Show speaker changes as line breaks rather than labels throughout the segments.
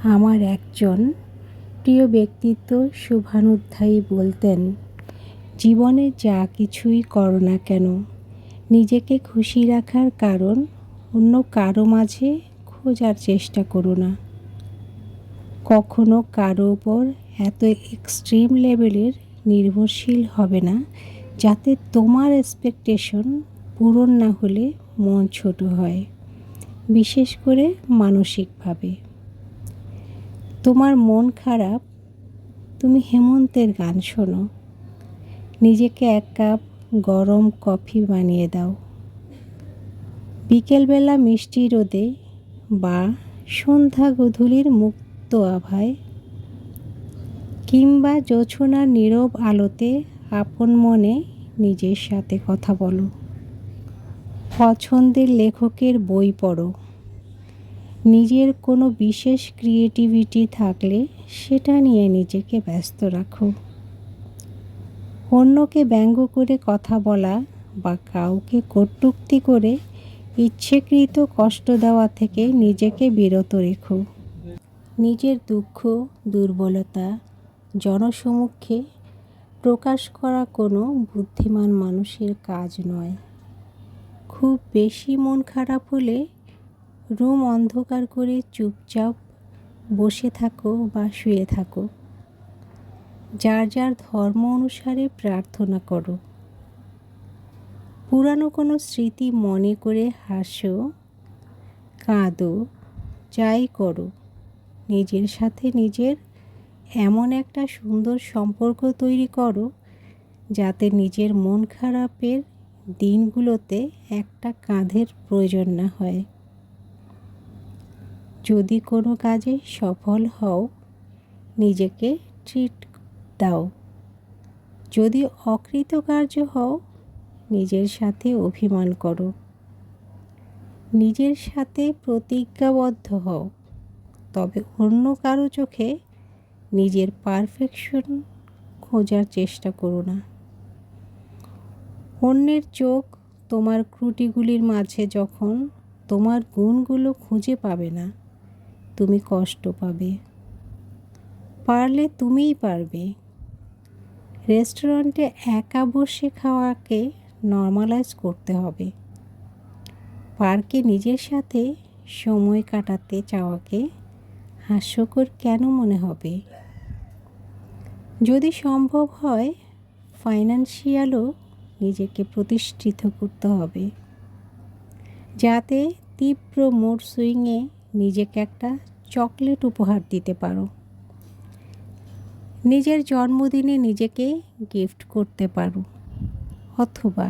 আমার একজন প্রিয় ব্যক্তিত্ব শুভানুধ্যায়ী বলতেন, জীবনে যা কিছুই করো না কেন, নিজেকে খুশি রাখার কারণ অন্য কারো মাঝে খোঁজার চেষ্টা করো না। কখনো কারো ওপর এত এক্সট্রিম লেভেলের নির্ভরশীল হবে না যাতে তোমার এক্সপেকটেশন পূরণ না হলে মন ছোট হয়, বিশেষ করে মানসিকভাবে। তোমার মন খারাপ, তুমি হেমন্তের গান শোনো, নিজেকে এক কাপ গরম কফি বানিয়ে দাও। বিকেলবেলা মিষ্টি রোদে বা সন্ধ্যা গধূলির মুক্ত আভায় কিংবা জোছনার নীরব আলোতে আপন মনে নিজের সাথে কথা বলো। পছন্দের লেখকের বই পড়ো। নিজের কোনো বিশেষ ক্রিয়েটিভিটি থাকলে সেটা নিয়ে নিজেকে ব্যস্ত রাখো। অন্যকে ব্যঙ্গ করে কথা বলা বা কাউকে কটূক্তি করে ইচ্ছেকৃত কষ্ট দেওয়া থেকে নিজেকে বিরত রেখো। নিজের দুঃখ, দুর্বলতা জনসমক্ষে প্রকাশ করা কোনো বুদ্ধিমান মানুষের কাজ নয়। খুব বেশি মন খারাপ হলে রুম অন্ধকার করে চুপচাপ বসে থাকো বা শুয়ে থাকো। যার যার ধর্ম অনুসারে প্রার্থনা করো। পুরানো কোনো স্মৃতি মনে করে হাসো, কাঁদো, যাই করো, নিজের সাথে নিজের এমন একটা সুন্দর সম্পর্ক তৈরি করো যাতে নিজের মন খারাপের দিনগুলোতে একটা কাঁধের প্রয়োজন না হয়। যদি কোনো কাজে সফল হও, নিজেকে ট্রিট দাও। যদি অকৃতকার্য হও, নিজের সাথে অভিমান করো। নিজের সাথে প্রতিজ্ঞাবদ্ধ হও, তবে অন্য কারো চোখে নিজের পারফেকশন খোঁজার চেষ্টা করো না। অন্যের চোখ তোমার ত্রুটিগুলির মাঝে যখন তোমার গুণগুলো খুঁজে পাবে না, তুমি কষ্ট পাবে। পারলে তুমিই পারবে। রেস্টুরেন্টে একা বসে খাওয়াকে নর্মালাইজ করতে হবে। পার্কে নিজের সাথে সময় কাটাতে চাওয়াকে হাস্যকর কেন মনে হবে? যদি সম্ভব হয়, ফাইন্যান্সিয়ালও নিজেকে প্রতিষ্ঠিত করতে হবে, যাতে তীব্র মুড সুইংয়ে নিজেকে একটা চকলেট উপহার দিতে পারো। নিজের জন্মদিনে নিজেকে গিফট করতে পারো, অথবা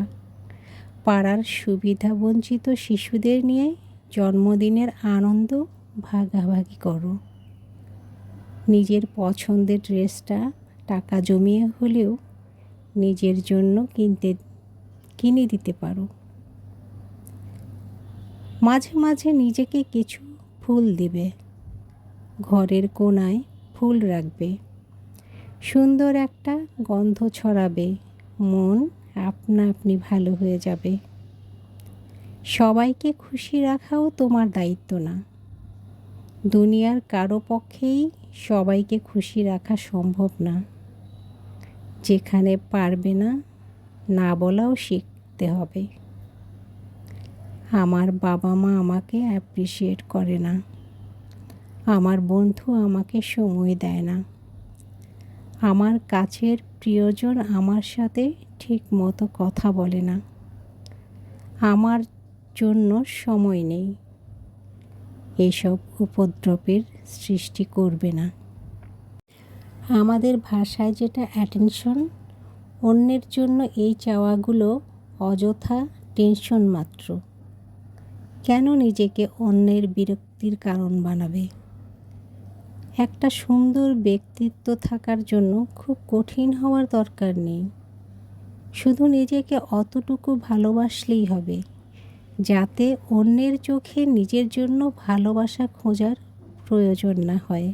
পাড়ার সুবিধাবঞ্চিত শিশুদের নিয়ে জন্মদিনের আনন্দ ভাগাভাগি করো। নিজের পছন্দের ড্রেসটা টাকা জমিয়ে হলেও নিজের জন্য কিনে দিতে পারো। মাঝে মাঝে নিজেকে কিছু ফুল দিবে, ঘরের কোণায় ফুল রাখবে, সুন্দর একটা গন্ধ ছড়াবে, মন আপনা আপনি ভালো হয়ে যাবে। সবাইকে খুশি রাখাও তোমার দায়িত্ব না। দুনিয়ার কারো পক্ষেই সবাইকে খুশি রাখা সম্ভব না। যেখানে পারবে না, না বলাও শিখতে হবে। আমার বাবা মা আমাকে অ্যাপ্রিসিয়েট করে না। আমার বন্ধু আমাকে সময় দেয় না। আমার কাছের প্রিয়জন আমার সাথে ঠিক মতো কথা বলে না। আমার জন্য সময় নেই। এসব উপদ্রবের সৃষ্টি করবে না। আমাদের ভাষায় যেটা অ্যাটেনশন, অন্যের জন্য এই চাওয়াগুলো অযথা টেনশন মাত্র। কেন নিজেকে অন্যের বিরক্তির কারণ বানাবে? একটা সুন্দর ব্যক্তিত্ব থাকার জন্য খুব কঠিন হওয়ার দরকার নেই। শুধু নিজেকে অতটুকু ভালোবাসলেই হবে যাতে অন্যের চোখে নিজের জন্য ভালোবাসা খোঁজার প্রয়োজন না হয়।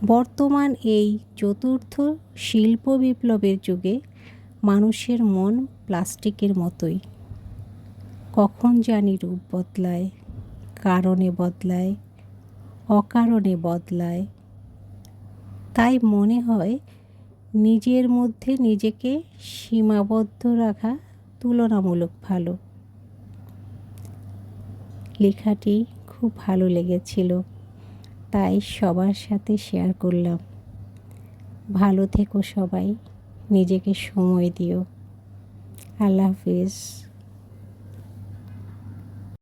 বর্তমান এই চতুর্থ শিল্প বিপ্লবের যুগে মানুষের মন প্লাস্টিকের মতোই। কখন জানি রূপ বদলায়, কারণে বদলায়, অকারণে বদলায়। তাই মনে হয় নিজের মধ্যে নিজেকে সীমাবদ্ধ রাখা তুলনামূলক ভালো। লেখাটি খুব ভালো লেগেছিল, তাই সবার সাথে শেয়ার করলাম। ভালো থেকো সবাই, নিজেকে সময় দিও। আল্লাহ হাফিজ।